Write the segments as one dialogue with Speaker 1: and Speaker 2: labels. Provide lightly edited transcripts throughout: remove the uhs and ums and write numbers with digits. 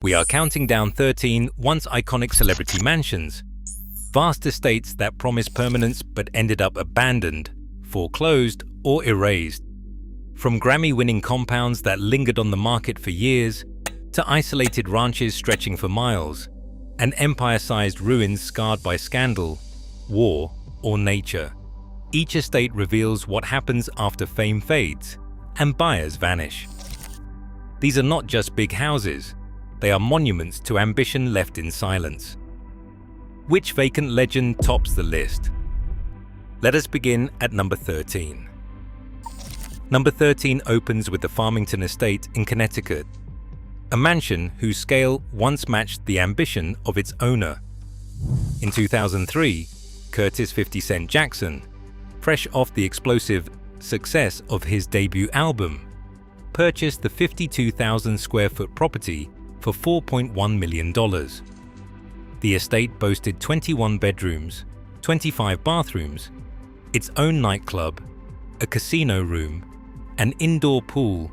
Speaker 1: We are counting down 13 once iconic celebrity mansions, vast estates that promised permanence but ended up abandoned, foreclosed, or erased. From Grammy-winning compounds that lingered on the market for years, to isolated ranches stretching for miles, and empire-sized ruins scarred by scandal, war, or nature. Each estate reveals what happens after fame fades and buyers vanish. These are not just big houses, they are monuments to ambition left in silence. Which vacant legend tops the list? Let us begin at number 13. Number 13 opens with the Farmington Estate in Connecticut, a mansion whose scale once matched the ambition of its owner. In 2003, Curtis 50 Cent Jackson, fresh off the explosive success of his debut album, purchased the 52,000 square foot property for $4.1 million. The estate boasted 21 bedrooms, 25 bathrooms, its own nightclub, a casino room, an indoor pool,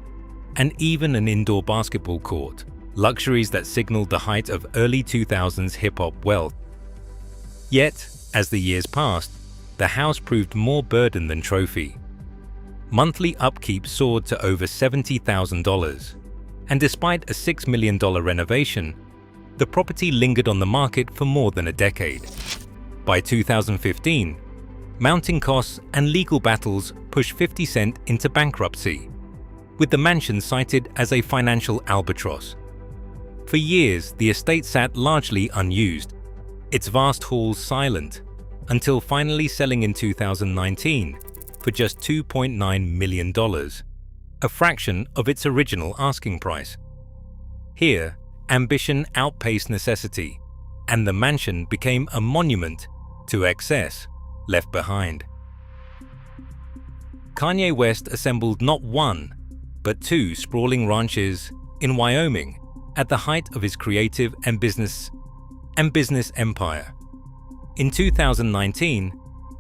Speaker 1: and even an indoor basketball court, luxuries that signaled the height of early 2000s hip-hop wealth. Yet, as the years passed, the house proved more burden than trophy. Monthly upkeep soared to over $70,000, and despite a $6 million renovation, the property lingered on the market for more than a decade. By 2015, mounting costs and legal battles pushed 50 Cent into bankruptcy, with the mansion cited as a financial albatross. For years, the estate sat largely unused, its vast halls silent, until finally selling in 2019 for just $2.9 million, a fraction of its original asking price. Here, ambition outpaced necessity, and the mansion became a monument to excess left behind. Kanye West assembled not one, but two sprawling ranches in Wyoming at the height of his creative and business empire. In 2019,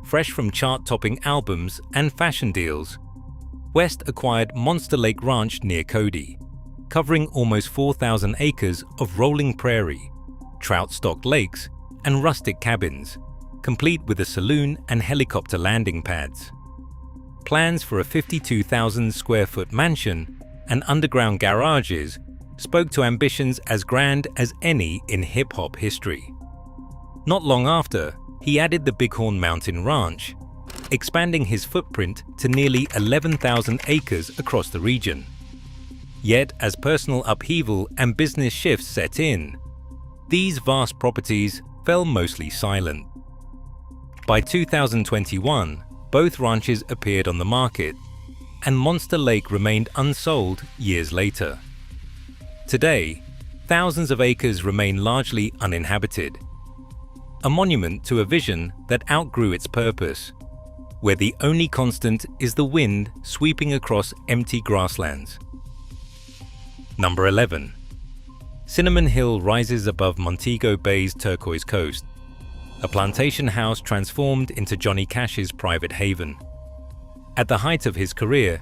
Speaker 1: fresh from chart-topping albums and fashion deals, West acquired Monster Lake Ranch near Cody, covering almost 4,000 acres of rolling prairie, trout-stocked lakes, and rustic cabins, complete with a saloon and helicopter landing pads. Plans for a 52,000 square foot mansion and underground garages spoke to ambitions as grand as any in hip-hop history. Not long after, he added the Bighorn Mountain Ranch, expanding his footprint to nearly 11,000 acres across the region. Yet, as personal upheaval and business shifts set in, these vast properties fell mostly silent. By 2021, both ranches appeared on the market, and Monster Lake remained unsold years later. Today, thousands of acres remain largely uninhabited, a monument to a vision that outgrew its purpose, where the only constant is the wind sweeping across empty grasslands. Number 11. Cinnamon Hill rises above Montego Bay's turquoise coast, a plantation house transformed into Johnny Cash's private haven. At the height of his career,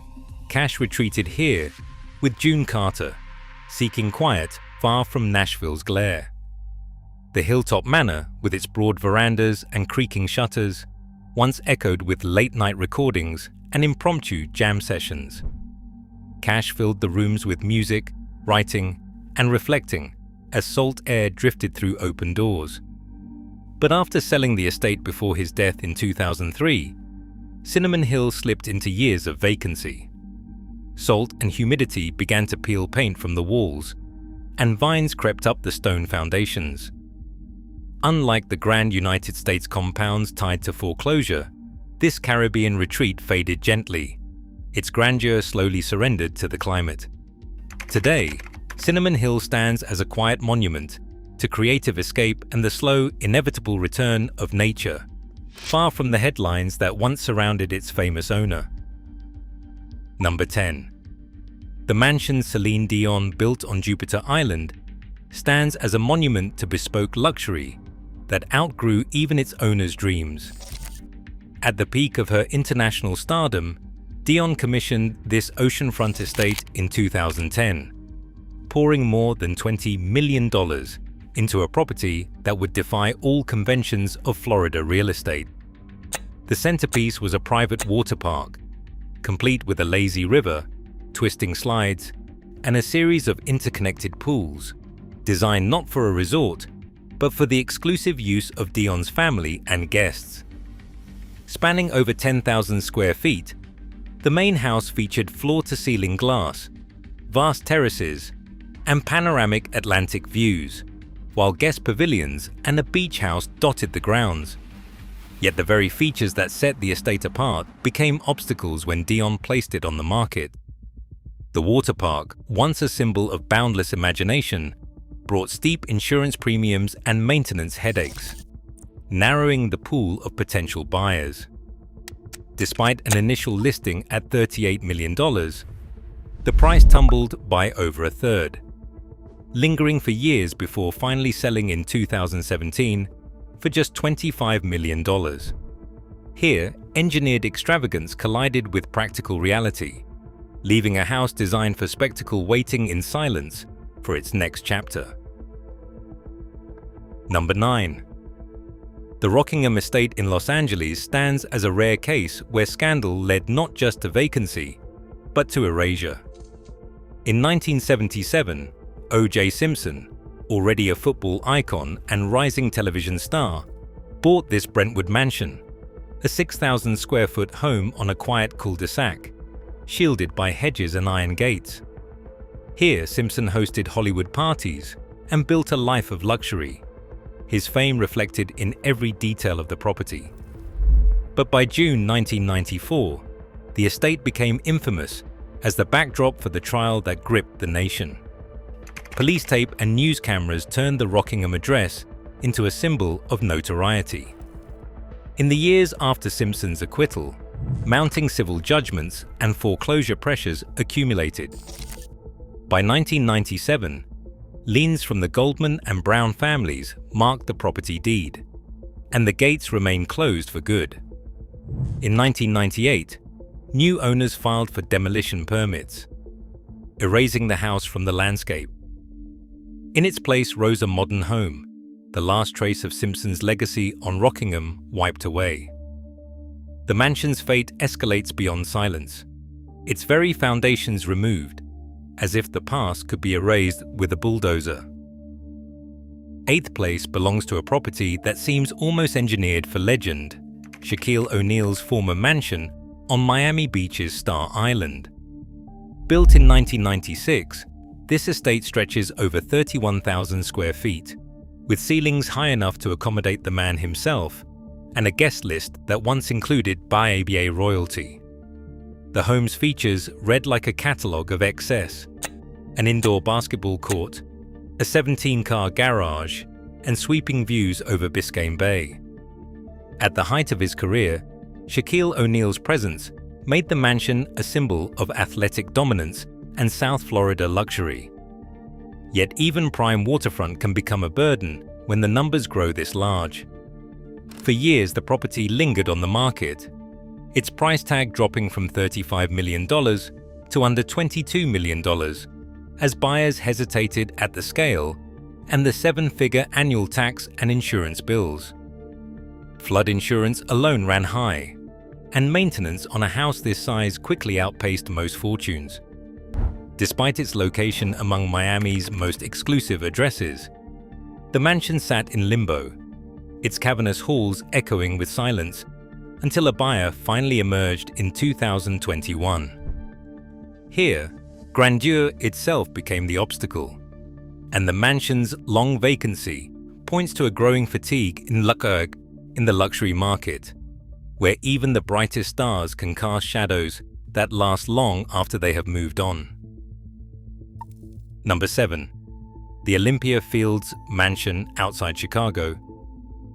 Speaker 1: Cash retreated here with June Carter, seeking quiet far from Nashville's glare. The Hilltop Manor, with its broad verandas and creaking shutters, once echoed with late-night recordings and impromptu jam sessions. Cash filled the rooms with music, writing, and reflecting as salt air drifted through open doors. But after selling the estate before his death in 2003, Cinnamon Hill slipped into years of vacancy. Salt and humidity began to peel paint from the walls, and vines crept up the stone foundations. Unlike the grand United States compounds tied to foreclosure, this Caribbean retreat faded gently. Its grandeur slowly surrendered to the climate. Today, Cinnamon Hill stands as a quiet monument to creative escape and the slow, inevitable return of nature, far from the headlines that once surrounded its famous owner. Number 10. The mansion Celine Dion built on Jupiter Island stands as a monument to bespoke luxury that outgrew even its owner's dreams. At the peak of her international stardom, Dion commissioned this oceanfront estate in 2010, pouring more than $20 million into a property that would defy all conventions of Florida real estate. The centerpiece was a private water park, complete with a lazy river, twisting slides, and a series of interconnected pools, designed not for a resort, but for the exclusive use of Dion's family and guests. Spanning over 10,000 square feet, the main house featured floor-to-ceiling glass, vast terraces, and panoramic Atlantic views, while guest pavilions and a beach house dotted the grounds. Yet the very features that set the estate apart became obstacles when Dion placed it on the market. The water park, once a symbol of boundless imagination, brought steep insurance premiums and maintenance headaches, narrowing the pool of potential buyers. Despite an initial listing at $38 million, the price tumbled by over a third, lingering for years before finally selling in 2017 for just $25 million. Here, engineered extravagance collided with practical reality, leaving a house designed for spectacle waiting in silence for its next chapter. Number 9. The Rockingham estate in Los Angeles stands as a rare case where scandal led not just to vacancy, but to erasure. In 1977, O.J. Simpson, already a football icon and rising television star, bought this Brentwood mansion, a 6,000 square foot home on a quiet cul-de-sac, shielded by hedges and iron gates. Here, Simpson hosted Hollywood parties and built a life of luxury, his fame reflected in every detail of the property. But by June 1994, the estate became infamous as the backdrop for the trial that gripped the nation. Police tape and news cameras turned the Rockingham address into a symbol of notoriety. In the years after Simpson's acquittal, mounting civil judgments and foreclosure pressures accumulated. By 1997, liens from the Goldman and Brown families marked the property deed, and the gates remained closed for good. In 1998, new owners filed for demolition permits, erasing the house from the landscape. In its place rose a modern home, the last trace of Simpson's legacy on Rockingham wiped away. The mansion's fate escalates beyond silence, its very foundations removed, as if the past could be erased with a bulldozer. 8th place belongs to a property that seems almost engineered for legend, Shaquille O'Neal's former mansion on Miami Beach's Star Island. Built in 1996, this estate stretches over 31,000 square feet, with ceilings high enough to accommodate the man himself and a guest list that once included BA royalty. The home's features read like a catalogue of excess: an indoor basketball court, a 17-car garage, and sweeping views over Biscayne Bay. At the height of his career, Shaquille O'Neal's presence made the mansion a symbol of athletic dominance and South Florida luxury. Yet even prime waterfront can become a burden when the numbers grow this large. For years, the property lingered on the market, its price tag dropping from $35 million to under $22 million, as buyers hesitated at the scale and the 7-figure annual tax and insurance bills. Flood insurance alone ran high, and maintenance on a house this size quickly outpaced most fortunes. Despite its location among Miami's most exclusive addresses, the mansion sat in limbo, its cavernous halls echoing with silence, until a buyer finally emerged in 2021. Here, grandeur itself became the obstacle, and the mansion's long vacancy points to a growing fatigue in the luxury market, where even the brightest stars can cast shadows that last long after they have moved on. Number 7. The Olympia Fields Mansion outside Chicago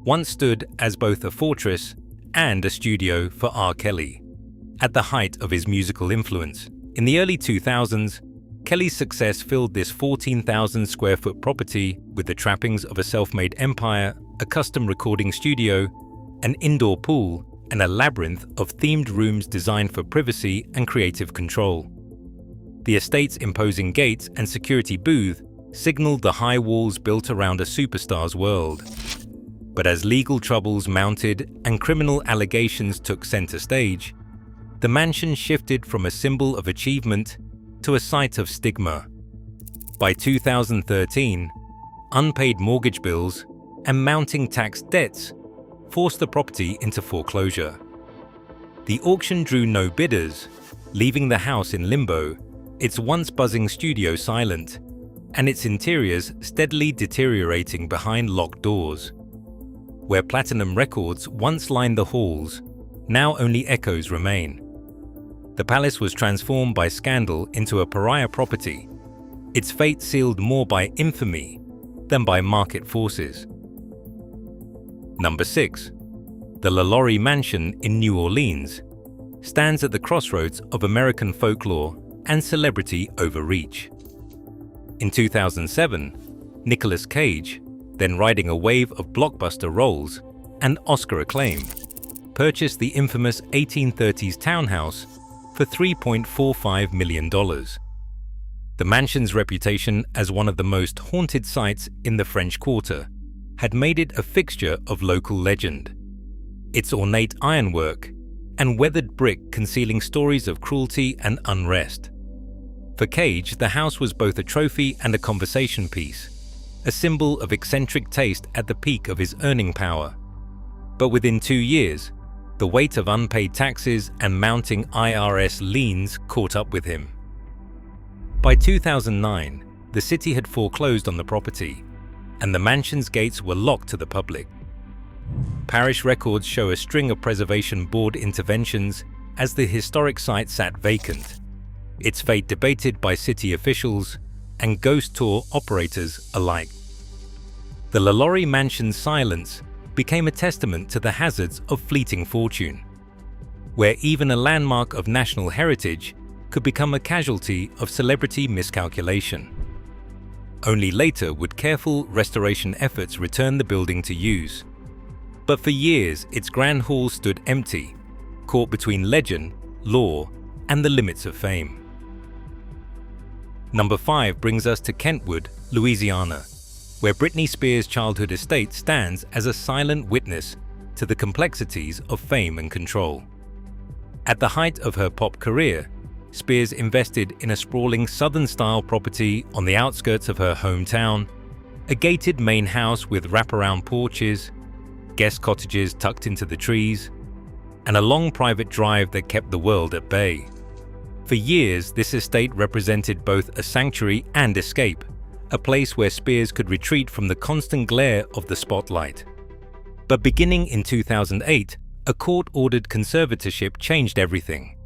Speaker 1: once stood as both a fortress and a studio for R. Kelly. At the height of his musical influence, in the early 2000s, Kelly's success filled this 14,000 square foot property with the trappings of a self-made empire, a custom recording studio, an indoor pool, and a labyrinth of themed rooms designed for privacy and creative control. The estate's imposing gates and security booth signaled the high walls built around a superstar's world. But as legal troubles mounted and criminal allegations took center stage, the mansion shifted from a symbol of achievement to a site of stigma. By 2013, unpaid mortgage bills and mounting tax debts forced the property into foreclosure. The auction drew no bidders, leaving the house in limbo, its once buzzing studio silent, and its interiors steadily deteriorating behind locked doors. Where platinum records once lined the halls, now only echoes remain. The palace was transformed by scandal into a pariah property, its fate sealed more by infamy than by market forces. Number 6. The LaLaurie Mansion in New Orleans stands at the crossroads of American folklore and celebrity overreach. In 2007, Nicolas Cage, then riding a wave of blockbuster roles and Oscar acclaim, purchased the infamous 1830s townhouse for $3.45 million. The mansion's reputation as one of the most haunted sites in the French Quarter had made it a fixture of local legend. Its ornate ironwork and weathered brick concealing stories of cruelty and unrest. For Cage, the house was both a trophy and a conversation piece, a symbol of eccentric taste at the peak of his earning power. But within 2 years, the weight of unpaid taxes and mounting IRS liens caught up with him. By 2009, the city had foreclosed on the property, and the mansion's gates were locked to the public. Parish records show a string of preservation board interventions as the historic site sat vacant, its fate debated by city officials and ghost tour operators alike. The LaLaurie Mansion's silence became a testament to the hazards of fleeting fortune, where even a landmark of national heritage could become a casualty of celebrity miscalculation. Only later would careful restoration efforts return the building to use. But for years, its grand hall stood empty, caught between legend, law, and the limits of fame. Number 5 brings us to Kentwood, Louisiana, where Britney Spears' childhood estate stands as a silent witness to the complexities of fame and control. At the height of her pop career, Spears invested in a sprawling Southern-style property on the outskirts of her hometown, a gated main house with wraparound porches, guest cottages tucked into the trees, and a long private drive that kept the world at bay. For years, this estate represented both a sanctuary and escape, a place where Spears could retreat from the constant glare of the spotlight. But beginning in 2008, a court-ordered conservatorship changed everything,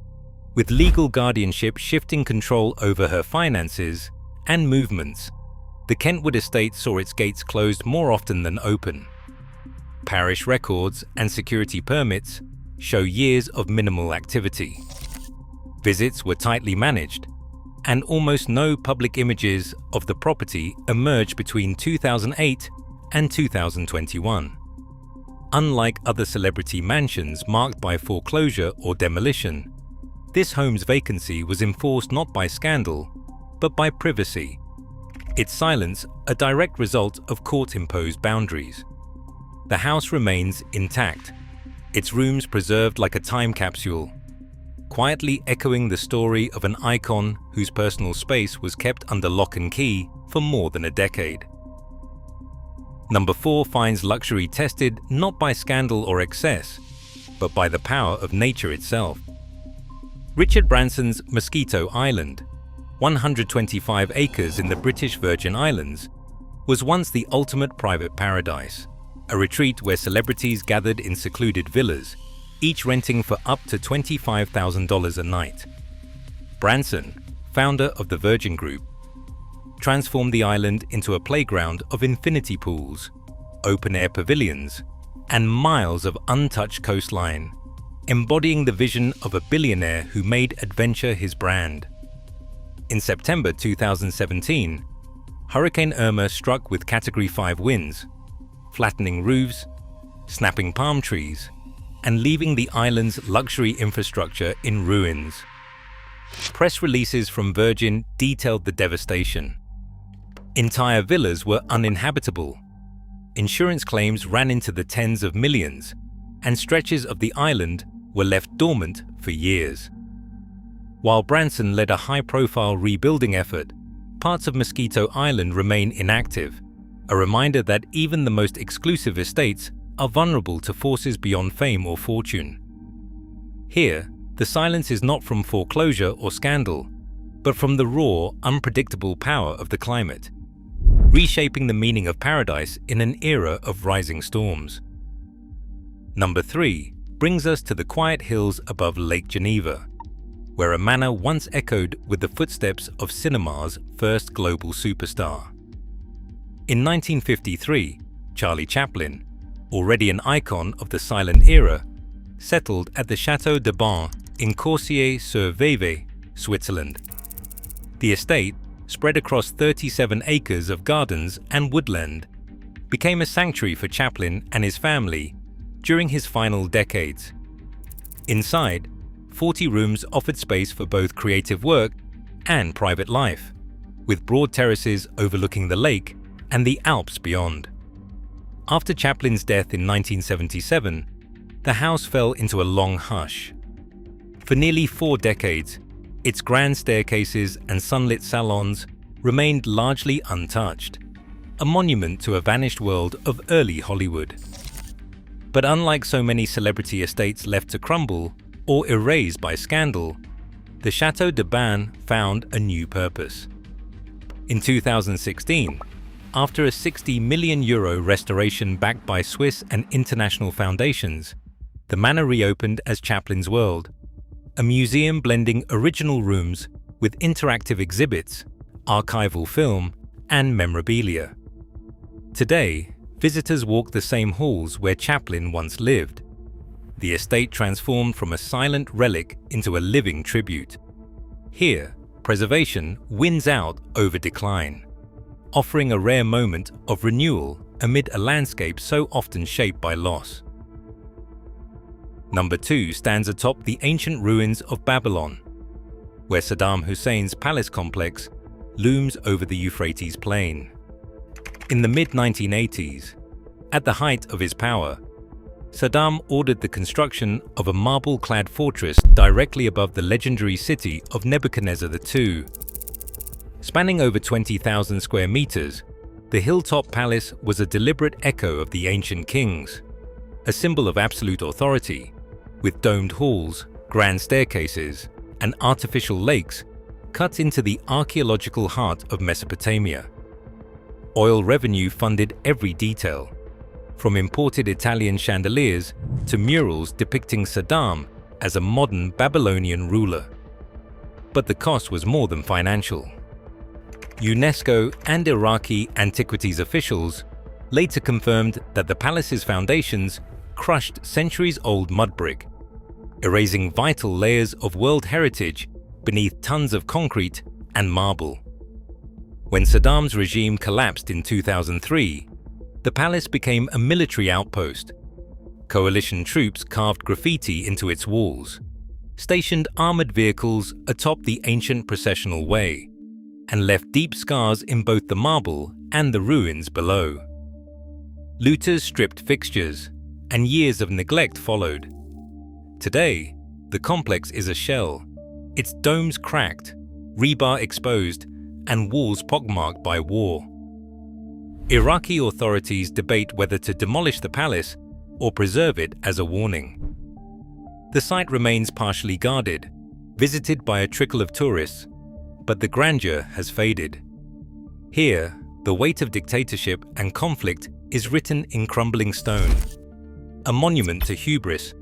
Speaker 1: with legal guardianship shifting control over her finances and movements. The Kentwood estate saw its gates closed more often than open. Parish records and security permits show years of minimal activity. Visits were tightly managed, and almost no public images of the property emerged between 2008 and 2021. Unlike other celebrity mansions marked by foreclosure or demolition, this home's vacancy was enforced not by scandal, but by privacy. Its silence a direct result of court-imposed boundaries. The house remains intact, its rooms preserved like a time capsule, quietly echoing the story of an icon whose personal space was kept under lock and key for more than a decade. Number 4 finds luxury tested not by scandal or excess, but by the power of nature itself. Richard Branson's Mosquito Island, 125 acres in the British Virgin Islands, was once the ultimate private paradise, a retreat where celebrities gathered in secluded villas, each renting for up to $25,000 a night. Branson, founder of the Virgin Group, transformed the island into a playground of infinity pools, open-air pavilions, and miles of untouched coastline, embodying the vision of a billionaire who made adventure his brand. In September 2017, Hurricane Irma struck with Category 5 winds, flattening roofs, snapping palm trees, and leaving the island's luxury infrastructure in ruins. Press releases from Virgin detailed the devastation. Entire villas were uninhabitable. Insurance claims ran into the tens of millions, and stretches of the island were left dormant for years. While Branson led a high-profile rebuilding effort, parts of Mosquito Island remain inactive, a reminder that even the most exclusive estates are vulnerable to forces beyond fame or fortune. Here, the silence is not from foreclosure or scandal, but from the raw, unpredictable power of the climate, reshaping the meaning of paradise in an era of rising storms. Number 3 brings us to the quiet hills above Lake Geneva, where a manor once echoed with the footsteps of cinema's first global superstar. In 1953, Charlie Chaplin, already an icon of the silent era, settled at the Château de Ban in Coursier-sur-Vevey, Switzerland. The estate, spread across 37 acres of gardens and woodland, became a sanctuary for Chaplin and his family during his final decades. Inside, 40 rooms offered space for both creative work and private life, with broad terraces overlooking the lake and the Alps beyond. After Chaplin's death in 1977, the house fell into a long hush. For nearly 4 decades, its grand staircases and sunlit salons remained largely untouched, a monument to a vanished world of early Hollywood. But unlike so many celebrity estates left to crumble or erased by scandal, the Château de Ban found a new purpose. In 2016, after a €60 million restoration backed by Swiss and international foundations, the manor reopened as Chaplin's World, a museum blending original rooms with interactive exhibits, archival film, and memorabilia. Today, visitors walk the same halls where Chaplin once lived. The estate transformed from a silent relic into a living tribute. Here, preservation wins out over decline, offering a rare moment of renewal amid a landscape so often shaped by loss. Number 2 stands atop the ancient ruins of Babylon, where Saddam Hussein's palace complex looms over the Euphrates plain. In the mid-1980s, at the height of his power, Saddam ordered the construction of a marble-clad fortress directly above the legendary city of Nebuchadnezzar II. Spanning over 20,000 square meters, the hilltop palace was a deliberate echo of the ancient kings, a symbol of absolute authority, with domed halls, grand staircases, and artificial lakes cut into the archaeological heart of Mesopotamia. Oil revenue funded every detail, from imported Italian chandeliers to murals depicting Saddam as a modern Babylonian ruler. But the cost was more than financial. UNESCO and Iraqi antiquities officials later confirmed that the palace's foundations crushed centuries-old mud brick, erasing vital layers of world heritage beneath tons of concrete and marble. When Saddam's regime collapsed in 2003, the palace became a military outpost. Coalition troops carved graffiti into its walls, stationed armored vehicles atop the ancient processional way, and left deep scars in both the marble and the ruins below. Looters stripped fixtures, and years of neglect followed. Today, the complex is a shell, its domes cracked, rebar exposed, and walls pockmarked by war. Iraqi authorities debate whether to demolish the palace or preserve it as a warning. The site remains partially guarded, visited by a trickle of tourists, but the grandeur has faded. Here, the weight of dictatorship and conflict is written in crumbling stone, a monument to hubris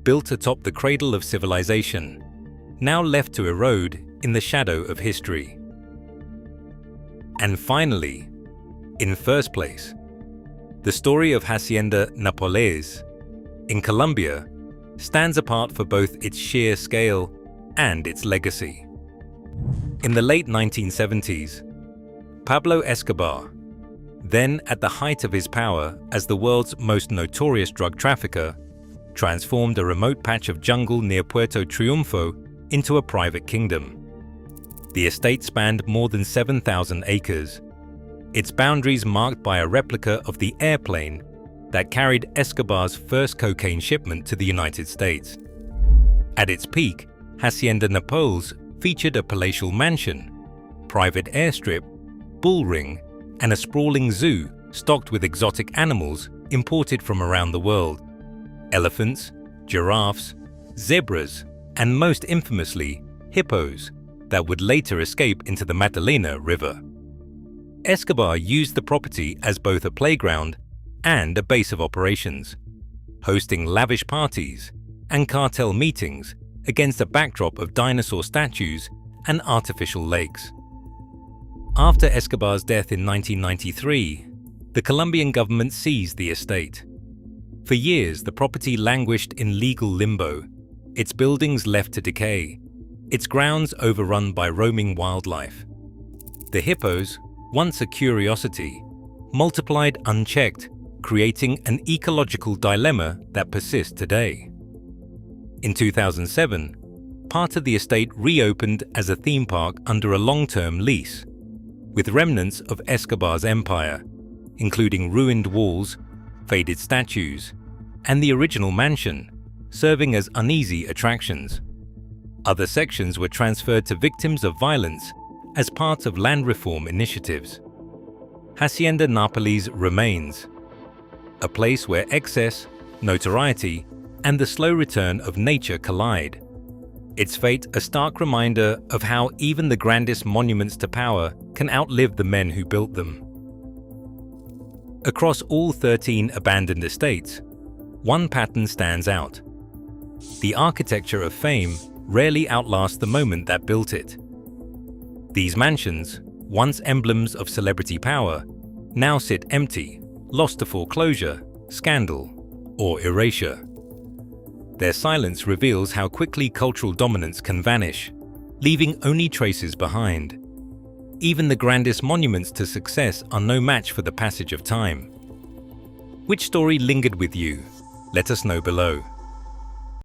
Speaker 1: built atop the cradle of civilization, now left to erode in the shadow of history. And finally, in first place, the story of Hacienda Nápoles in Colombia stands apart for both its sheer scale and its legacy. In the late 1970s, Pablo Escobar, then at the height of his power as the world's most notorious drug trafficker, transformed a remote patch of jungle near Puerto Triunfo into a private kingdom. The estate spanned more than 7,000 acres, its boundaries marked by a replica of the airplane that carried Escobar's first cocaine shipment to the United States. At its peak, Hacienda Napoles featured a palatial mansion, private airstrip, bull ring, and a sprawling zoo stocked with exotic animals imported from around the world: elephants, giraffes, zebras, and most infamously, hippos that would later escape into the Magdalena River. Escobar used the property as both a playground and a base of operations, hosting lavish parties and cartel meetings against a backdrop of dinosaur statues and artificial lakes. After Escobar's death in 1993, the Colombian government seized the estate. For years, the property languished in legal limbo, its buildings left to decay, its grounds overrun by roaming wildlife. The hippos, once a curiosity, multiplied unchecked, creating an ecological dilemma that persists today. In 2007, part of the estate reopened as a theme park under a long-term lease, with remnants of Escobar's empire, including ruined walls, faded statues, and the original mansion, serving as uneasy attractions. Other sections were transferred to victims of violence as part of land reform initiatives. Hacienda Napoles remains, a place where excess, notoriety, and the slow return of nature collide. Its fate a stark reminder of how even the grandest monuments to power can outlive the men who built them. Across all 13 abandoned estates, one pattern stands out. The architecture of fame rarely outlasts the moment that built it. These mansions, once emblems of celebrity power, now sit empty, lost to foreclosure, scandal, or erasure. Their silence reveals how quickly cultural dominance can vanish, leaving only traces behind. Even the grandest monuments to success are no match for the passage of time. Which story lingered with you? Let us know below.